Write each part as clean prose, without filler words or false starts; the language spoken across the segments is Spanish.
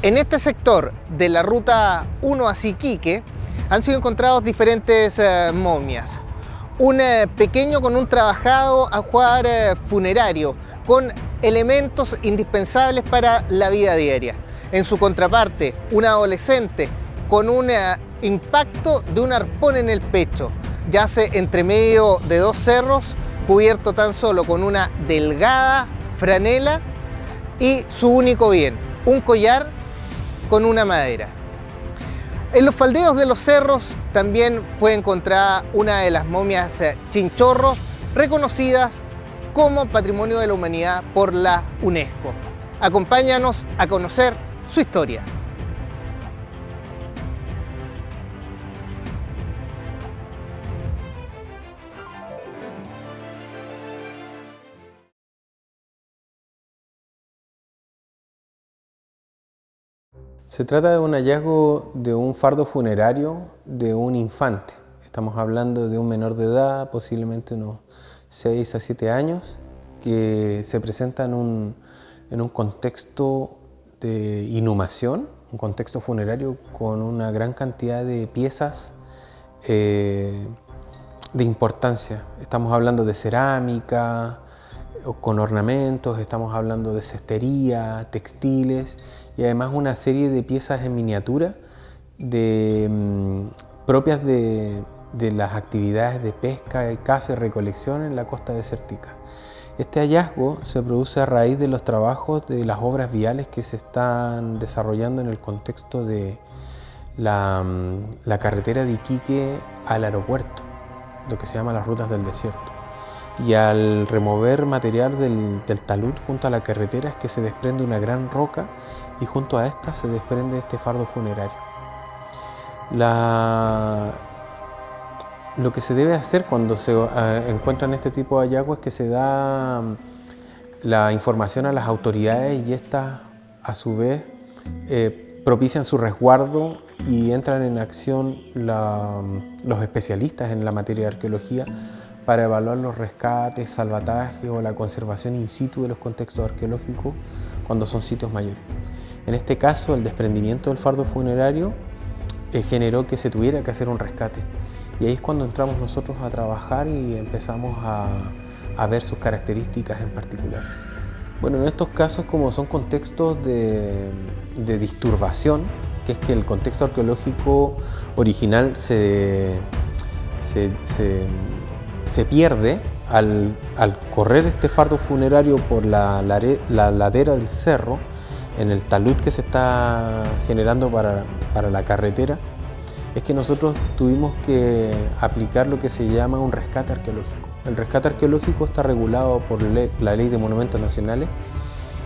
En este sector de la ruta 1 hacia Iquique han sido encontrados diferentes momias. Un pequeño con un trabajado ajuar funerario, con elementos indispensables para la vida diaria. En su contraparte, un adolescente con un impacto de un arpón en el pecho. Yace entre medio de dos cerros, cubierto tan solo con una delgada franela y su único bien, un collar con una madera. En los faldeos de los cerros también fue encontrada una de las momias chinchorro, reconocidas como Patrimonio de la Humanidad por la UNESCO. Acompáñanos a conocer su historia. Se trata de un hallazgo de un fardo funerario de un infante. Estamos hablando de un menor de edad, posiblemente unos 6 a 7 años, que se presenta en un contexto de inhumación, un contexto funerario con una gran cantidad de piezas de importancia. Estamos hablando de cerámica, con ornamentos, estamos hablando de cestería, textiles y además una serie de piezas en miniatura propias de las actividades de pesca, caza y recolección en la costa desértica. Este hallazgo se produce a raíz de los trabajos de las obras viales que se están desarrollando en el contexto de la carretera de Iquique al aeropuerto, lo que se llama las rutas del desierto. Y al remover material del talud junto a la carretera es que se desprende una gran roca y junto a esta se desprende este fardo funerario. Lo que se debe hacer cuando se encuentran este tipo de hallazgos es que se da la información a las autoridades y estas a su vez propician su resguardo y entran en acción los especialistas en la materia de arqueología para evaluar los rescates, salvatajes o la conservación in situ de los contextos arqueológicos cuando son sitios mayores. En este caso, el desprendimiento del fardo funerario generó que se tuviera que hacer un rescate. Y ahí es cuando entramos nosotros a trabajar y empezamos a ver sus características en particular. Bueno, en estos casos, como son contextos de disturbación, que es que el contexto arqueológico original se pierde al correr este fardo funerario por la ladera del cerro, en el talud que se está generando para la carretera, es que nosotros tuvimos que aplicar lo que se llama un rescate arqueológico. El rescate arqueológico está regulado por la Ley de Monumentos Nacionales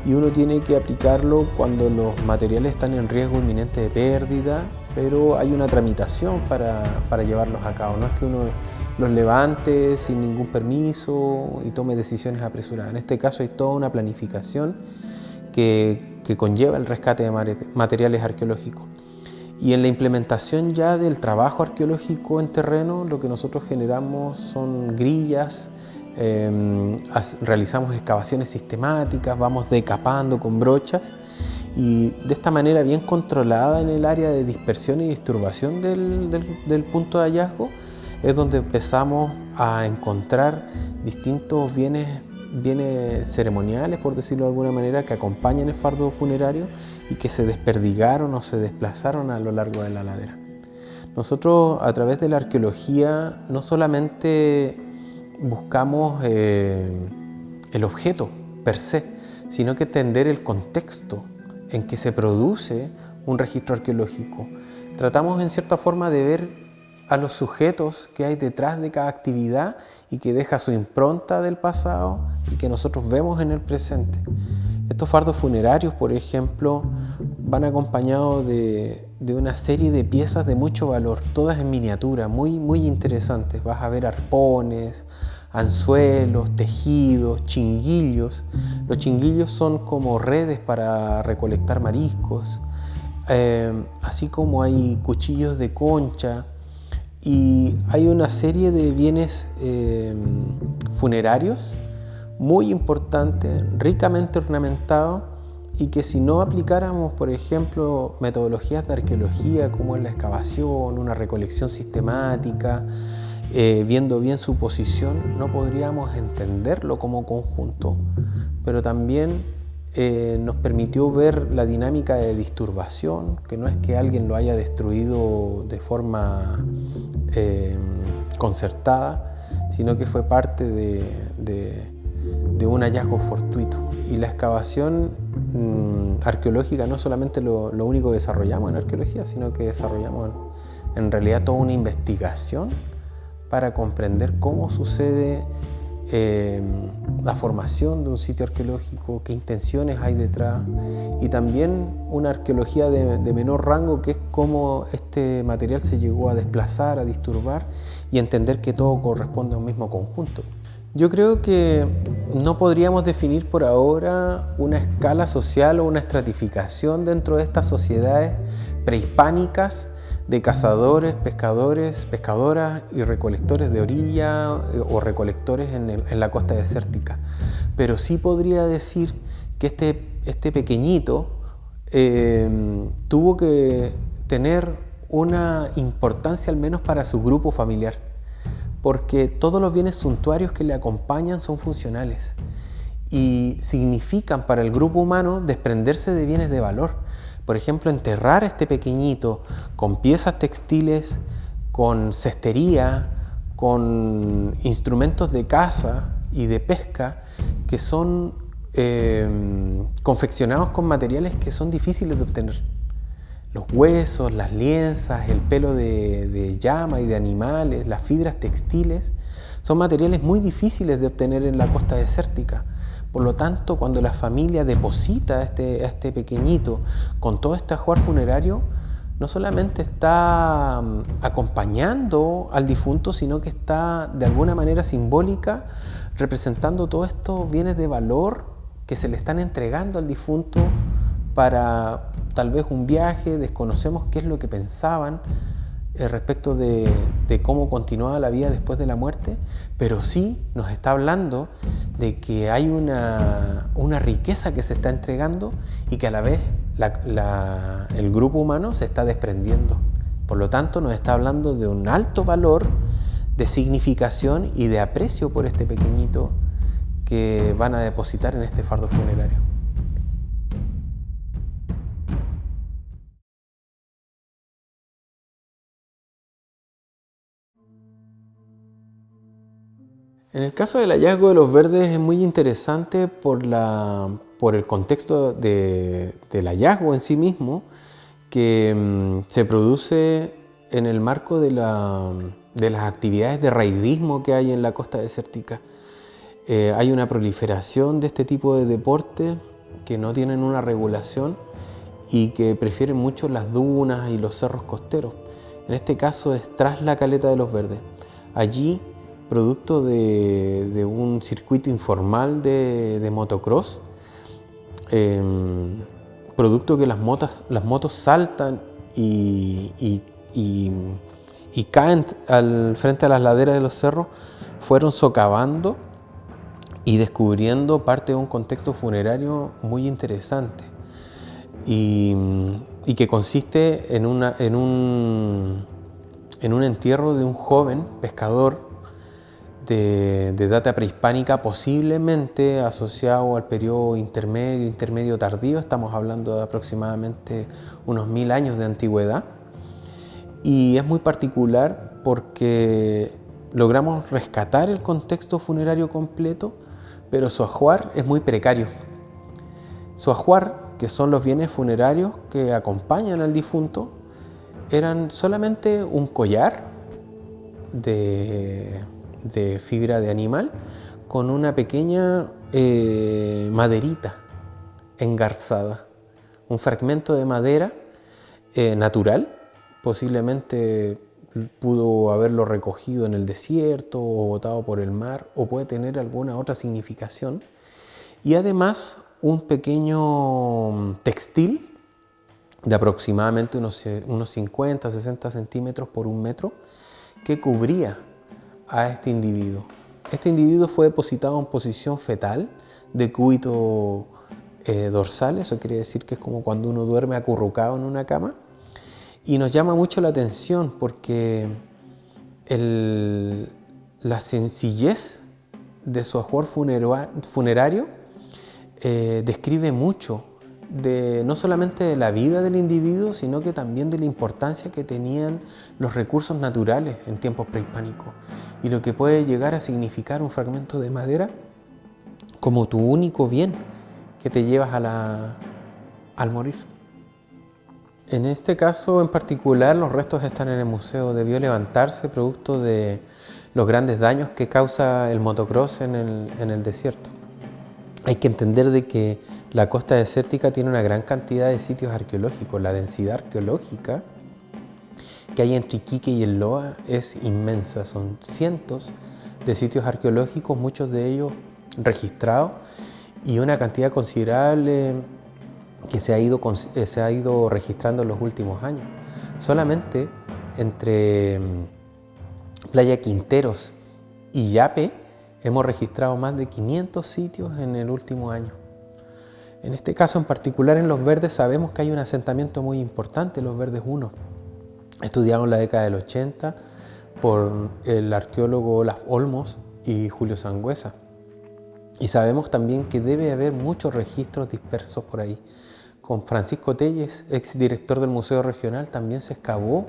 y uno tiene que aplicarlo cuando los materiales están en riesgo inminente de pérdida, pero hay una tramitación para llevarlos a cabo. No es que uno los levante sin ningún permiso y tome decisiones apresuradas. En este caso hay toda una planificación que conlleva el rescate de materiales arqueológicos. Y en la implementación ya del trabajo arqueológico en terreno, lo que nosotros generamos son grillas, realizamos excavaciones sistemáticas, vamos decapando con brochas y de esta manera bien controlada en el área de dispersión y disturbación del punto de hallazgo es donde empezamos a encontrar distintos bienes ceremoniales, por decirlo de alguna manera, que acompañan el fardo funerario y que se desperdigaron o se desplazaron a lo largo de la ladera. Nosotros, a través de la arqueología, no solamente buscamos el objeto per se, sino que entender el contexto en que se produce un registro arqueológico. Tratamos, en cierta forma, de ver a los sujetos que hay detrás de cada actividad y que deja su impronta del pasado y que nosotros vemos en el presente. Estos fardos funerarios, por ejemplo, van acompañados de una serie de piezas de mucho valor, todas en miniatura, muy interesantes. Vas a ver arpones, anzuelos, tejidos, chinguillos. Los chinguillos son como redes para recolectar mariscos, así como hay cuchillos de concha. Y hay una serie de bienes funerarios muy importantes, ricamente ornamentados y que si no aplicáramos, por ejemplo, metodologías de arqueología como es la excavación, una recolección sistemática, viendo bien su posición, no podríamos entenderlo como conjunto, pero también nos permitió ver la dinámica de disturbación, que no es que alguien lo haya destruido de forma concertada, sino que fue parte de un hallazgo fortuito. Y la excavación arqueológica no es solamente lo único que desarrollamos en arqueología, sino que desarrollamos en realidad toda una investigación para comprender cómo sucede la formación de un sitio arqueológico, qué intenciones hay detrás, y también una arqueología de menor rango, que es cómo este material se llegó a desplazar, a disturbar, y entender que todo corresponde a un mismo conjunto. Yo creo que no podríamos definir por ahora una escala social o una estratificación dentro de estas sociedades prehispánicas de cazadores, pescadores, pescadoras y recolectores de orilla o recolectores en la costa desértica. Pero sí podría decir que este pequeñito tuvo que tener una importancia al menos para su grupo familiar, porque todos los bienes suntuarios que le acompañan son funcionales y significan para el grupo humano desprenderse de bienes de valor. Por ejemplo, enterrar a este pequeñito con piezas textiles, con cestería, con instrumentos de caza y de pesca que son confeccionados con materiales que son difíciles de obtener. Los huesos, las lienzas, el pelo de llama y de animales, las fibras textiles, son materiales muy difíciles de obtener en la costa desértica. Por lo tanto, cuando la familia deposita a este pequeñito con todo este ajuar funerario, no solamente está acompañando al difunto, sino que está de alguna manera simbólica representando todos estos bienes de valor que se le están entregando al difunto para tal vez un viaje. Desconocemos qué es lo que pensaban respecto de cómo continuaba la vida después de la muerte, pero sí nos está hablando de que hay una riqueza que se está entregando y que a la vez el grupo humano se está desprendiendo. Por lo tanto, nos está hablando de un alto valor de significación y de aprecio por este pequeñito que van a depositar en este fardo funerario. En el caso del hallazgo de los verdes es muy interesante por el contexto del hallazgo en sí mismo, que se produce en el marco de las actividades de raidismo que hay en la costa desértica. Hay una proliferación de este tipo de deportes que no tienen una regulación y que prefieren mucho las dunas y los cerros costeros. En este caso es tras la caleta de los Verdes. Allí, producto de un circuito informal de motocross, producto que las motos saltan y caen frente a las laderas de los cerros, fueron socavando y descubriendo parte de un contexto funerario muy interesante y que consiste en un entierro de un joven pescador de data prehispánica, posiblemente asociado al periodo intermedio tardío. Estamos hablando de aproximadamente unos 1000 años de antigüedad, y es muy particular porque logramos rescatar el contexto funerario completo, pero su ajuar es muy precario. Su ajuar, que son los bienes funerarios que acompañan al difunto, eran solamente un collar de fibra de animal con una pequeña maderita engarzada, un fragmento de madera natural, posiblemente pudo haberlo recogido en el desierto o botado por el mar, o puede tener alguna otra significación, y además un pequeño textil de aproximadamente unos 50-60 centímetros por 1 metro que cubría a este individuo. Este individuo fue depositado en posición fetal, decúbito dorsal, eso quiere decir que es como cuando uno duerme acurrucado en una cama, y nos llama mucho la atención porque la sencillez de su ajuar funerario describe mucho no solamente de la vida del individuo, sino que también de la importancia que tenían los recursos naturales en tiempos prehispánicos y lo que puede llegar a significar un fragmento de madera como tu único bien que te llevas al morir. En este caso en particular, los restos están en el museo. Debió levantarse producto de los grandes daños que causa el motocross en el desierto. Hay que entender de que la costa desértica tiene una gran cantidad de sitios arqueológicos. La densidad arqueológica que hay entre Iquique y el Loa es inmensa. Son cientos de sitios arqueológicos, muchos de ellos registrados, y una cantidad considerable que se ha ido registrando en los últimos años. Solamente entre Playa Quinteros y Yape hemos registrado más de 500 sitios en el último año. En este caso en particular, en Los Verdes, sabemos que hay un asentamiento muy importante, Los Verdes 1, estudiado en la década del 80 por el arqueólogo Olaf Olmos y Julio Sangüesa. Y sabemos también que debe haber muchos registros dispersos por ahí. Con Francisco Telles, exdirector del Museo Regional, también se excavó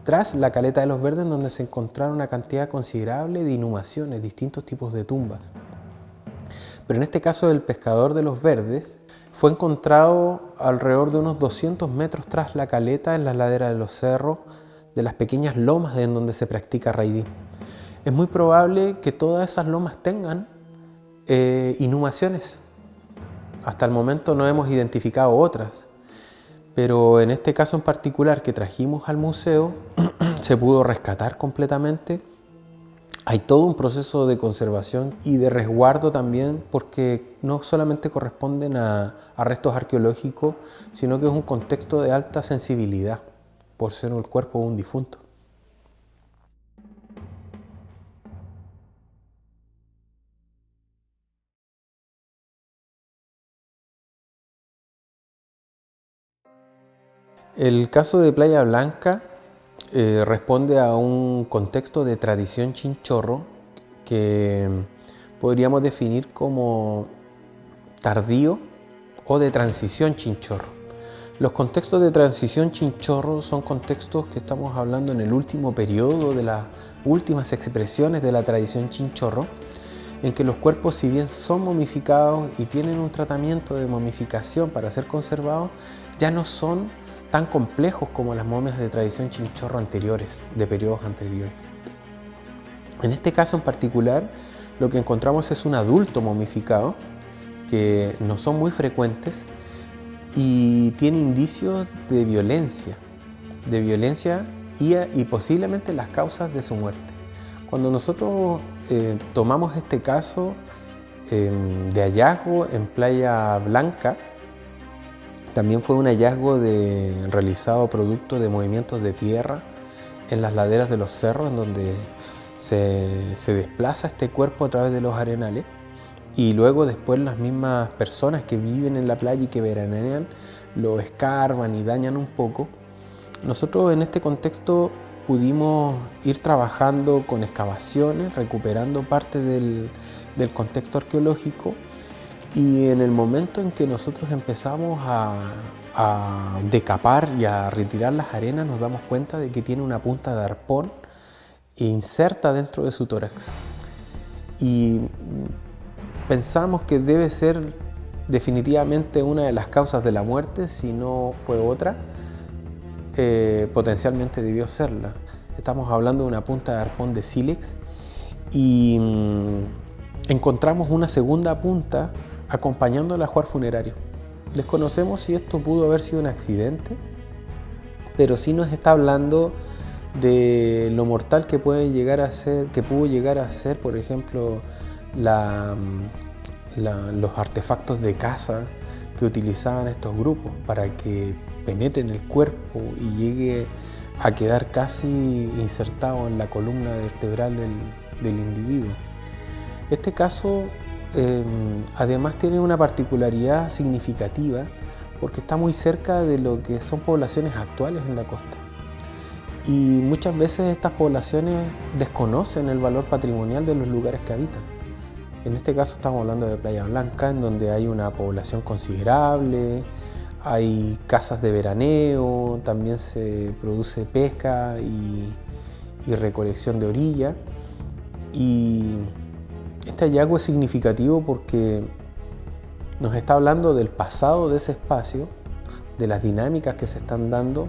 tras la caleta de Los Verdes, donde se encontraron una cantidad considerable de inhumaciones, distintos tipos de tumbas. Pero en este caso del pescador de Los Verdes, fue encontrado alrededor de unos 200 metros tras la caleta, en las laderas de los cerros, de las pequeñas lomas en donde se practica raidí. Es muy probable que todas esas lomas tengan inhumaciones. Hasta el momento no hemos identificado otras, pero en este caso en particular que trajimos al museo se pudo rescatar completamente. Hay todo un proceso de conservación y de resguardo también, porque no solamente corresponden a restos arqueológicos, sino que es un contexto de alta sensibilidad por ser el cuerpo de un difunto. El caso de Playa Blanca responde a un contexto de tradición chinchorro que podríamos definir como tardío o de transición chinchorro. Los contextos de transición chinchorro son contextos que estamos hablando en el último periodo de las últimas expresiones de la tradición chinchorro, en que los cuerpos, si bien son momificados y tienen un tratamiento de momificación para ser conservados, ya no son tan complejos como las momias de tradición chinchorro anteriores, de periodos anteriores. En este caso en particular, lo que encontramos es un adulto momificado, que no son muy frecuentes y tiene indicios de violencia y posiblemente las causas de su muerte. Cuando nosotros tomamos este caso de hallazgo en Playa Blanca, también fue un hallazgo realizado producto de movimientos de tierra en las laderas de los cerros, en donde se desplaza este cuerpo a través de los arenales, y luego después las mismas personas que viven en la playa y que veranean lo escarban y dañan un poco. Nosotros en este contexto pudimos ir trabajando con excavaciones, recuperando parte del contexto arqueológico. Y en el momento en que nosotros empezamos a decapar y a retirar las arenas, nos damos cuenta de que tiene una punta de arpón inserta dentro de su tórax. Y pensamos que debe ser definitivamente una de las causas de la muerte, si no fue otra, potencialmente debió serla. Estamos hablando de una punta de arpón de sílex y encontramos una segunda punta acompañando el ajuar funerario. Desconocemos si esto pudo haber sido un accidente, pero sí nos está hablando de lo mortal que pudo llegar a ser, por ejemplo, los artefactos de caza que utilizaban estos grupos para que penetren el cuerpo y llegue a quedar casi insertado en la columna vertebral del individuo. Este caso además tiene una particularidad significativa porque está muy cerca de lo que son poblaciones actuales en la costa. Y muchas veces estas poblaciones desconocen el valor patrimonial de los lugares que habitan. En este caso estamos hablando de Playa Blanca, en donde hay una población considerable, hay casas de veraneo, también se produce pesca y recolección de orilla. Y este hallazgo es significativo porque nos está hablando del pasado de ese espacio, de las dinámicas que se están dando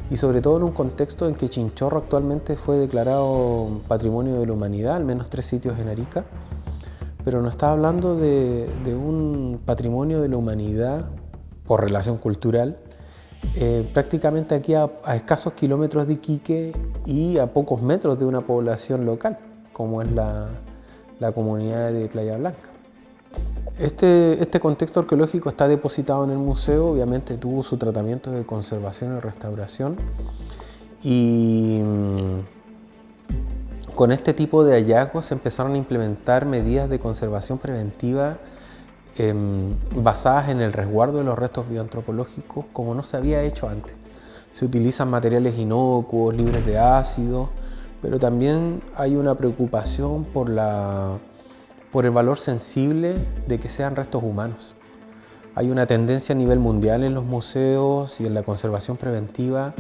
y sobre todo en un contexto en que Chinchorro actualmente fue declarado Patrimonio de la Humanidad, al menos 3 sitios en Arica, pero nos está hablando de un patrimonio de la humanidad por relación cultural, prácticamente aquí a escasos kilómetros de Iquique y a pocos metros de una población local, como es la comunidad de Playa Blanca. Este contexto arqueológico está depositado en el museo, obviamente tuvo su tratamiento de conservación y restauración, y con este tipo de hallazgos se empezaron a implementar medidas de conservación preventiva basadas en el resguardo de los restos bioantropológicos como no se había hecho antes. Se utilizan materiales inocuos, libres de ácido, pero también hay una preocupación por el valor sensible de que sean restos humanos. Hay una tendencia a nivel mundial en los museos y en la conservación preventiva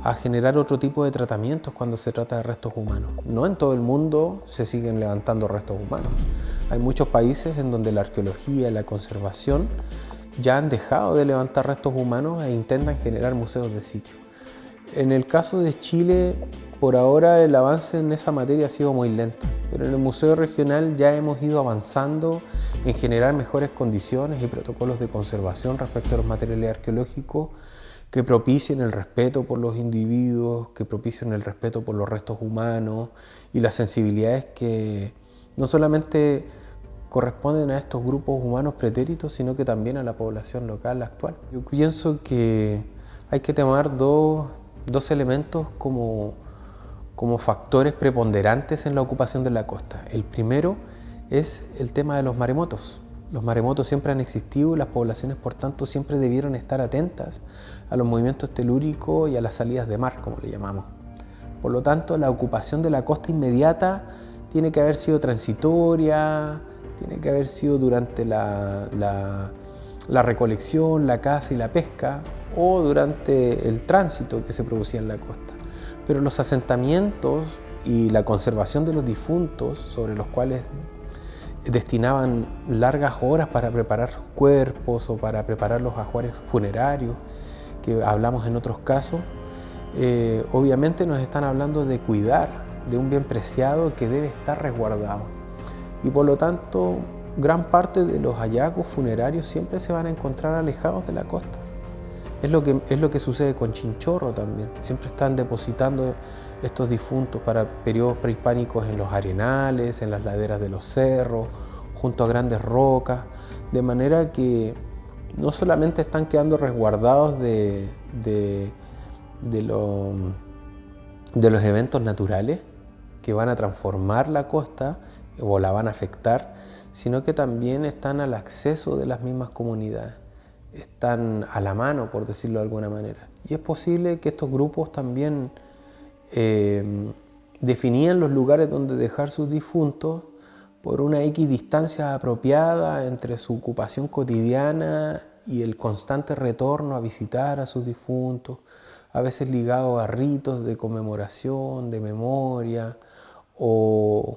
a generar otro tipo de tratamientos cuando se trata de restos humanos. No en todo el mundo se siguen levantando restos humanos. Hay muchos países en donde la arqueología y la conservación ya han dejado de levantar restos humanos e intentan generar museos de sitio. En el caso de Chile, por ahora el avance en esa materia ha sido muy lento, pero en el Museo Regional ya hemos ido avanzando en generar mejores condiciones y protocolos de conservación respecto a los materiales arqueológicos que propicien el respeto por los individuos, que propicien el respeto por los restos humanos y las sensibilidades que no solamente corresponden a estos grupos humanos pretéritos, sino que también a la población local actual. Yo pienso que hay que tomar dos elementos como factores preponderantes en la ocupación de la costa. El primero es el tema de los maremotos. Los maremotos siempre han existido y las poblaciones, por tanto, siempre debieron estar atentas a los movimientos telúricos y a las salidas de mar, como le llamamos. Por lo tanto, la ocupación de la costa inmediata tiene que haber sido transitoria, tiene que haber sido durante la recolección, la caza y la pesca, o durante el tránsito que se producía en la costa. Pero los asentamientos y la conservación de los difuntos, sobre los cuales destinaban largas horas para preparar cuerpos o para preparar los ajuares funerarios, que hablamos en otros casos, obviamente nos están hablando de cuidar de un bien preciado que debe estar resguardado. Y por lo tanto, gran parte de los hallazgos funerarios siempre se van a encontrar alejados de la costa. Es lo que sucede con Chinchorro también. Siempre están depositando estos difuntos para periodos prehispánicos en los arenales, en las laderas de los cerros, junto a grandes rocas, de manera que no solamente están quedando resguardados de los eventos naturales que van a transformar la costa o la van a afectar, sino que también están al acceso de las mismas comunidades. Están a la mano, por decirlo de alguna manera. Y es posible que estos grupos también definían los lugares donde dejar sus difuntos por una X distancia apropiada entre su ocupación cotidiana y el constante retorno a visitar a sus difuntos, a veces ligados a ritos de conmemoración, de memoria u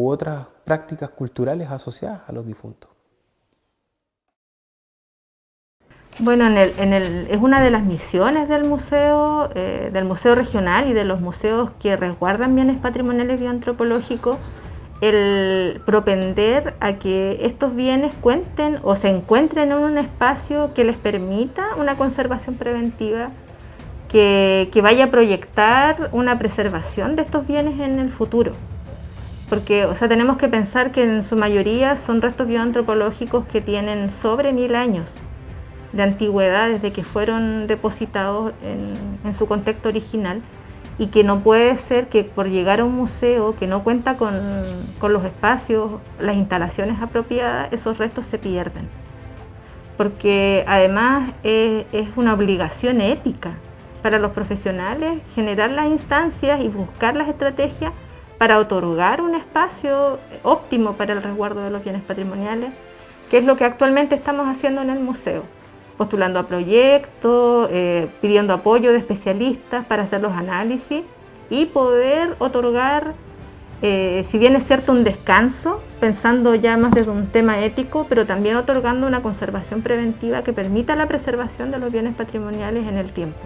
otras prácticas culturales asociadas a los difuntos. Bueno, es una de las misiones del museo regional y de los museos que resguardan bienes patrimoniales bioantropológicos, el propender a que estos bienes cuenten o se encuentren en un espacio que les permita una conservación preventiva, que vaya a proyectar una preservación de estos bienes en el futuro. Porque, tenemos que pensar que en su mayoría son restos bioantropológicos que tienen sobre 1000 años de antigüedad desde que fueron depositados en su contexto original, y que no puede ser que por llegar a un museo que no cuenta con los espacios, las instalaciones apropiadas, esos restos se pierden. Porque además es una obligación ética para los profesionales generar las instancias y buscar las estrategias para otorgar un espacio óptimo para el resguardo de los bienes patrimoniales, que es lo que actualmente estamos haciendo en el museo, postulando a proyectos, pidiendo apoyo de especialistas para hacer los análisis y poder otorgar, si bien es cierto, un descanso, pensando ya más desde un tema ético, pero también otorgando una conservación preventiva que permita la preservación de los bienes patrimoniales en el tiempo.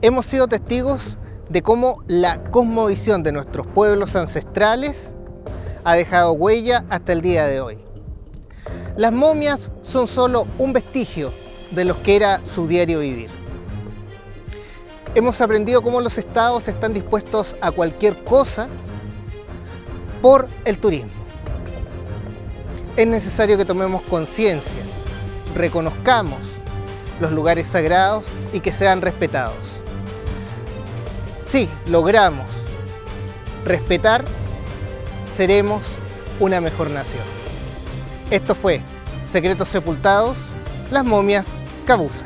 Hemos sido testigos de cómo la cosmovisión de nuestros pueblos ancestrales ha dejado huella hasta el día de hoy. Las momias son solo un vestigio de lo que era su diario vivir. Hemos aprendido cómo los estados están dispuestos a cualquier cosa por el turismo. Es necesario que tomemos conciencia, reconozcamos los lugares sagrados y que sean respetados. Si logramos respetar, seremos una mejor nación. Esto fue Secretos Sepultados, las momias Cabuza.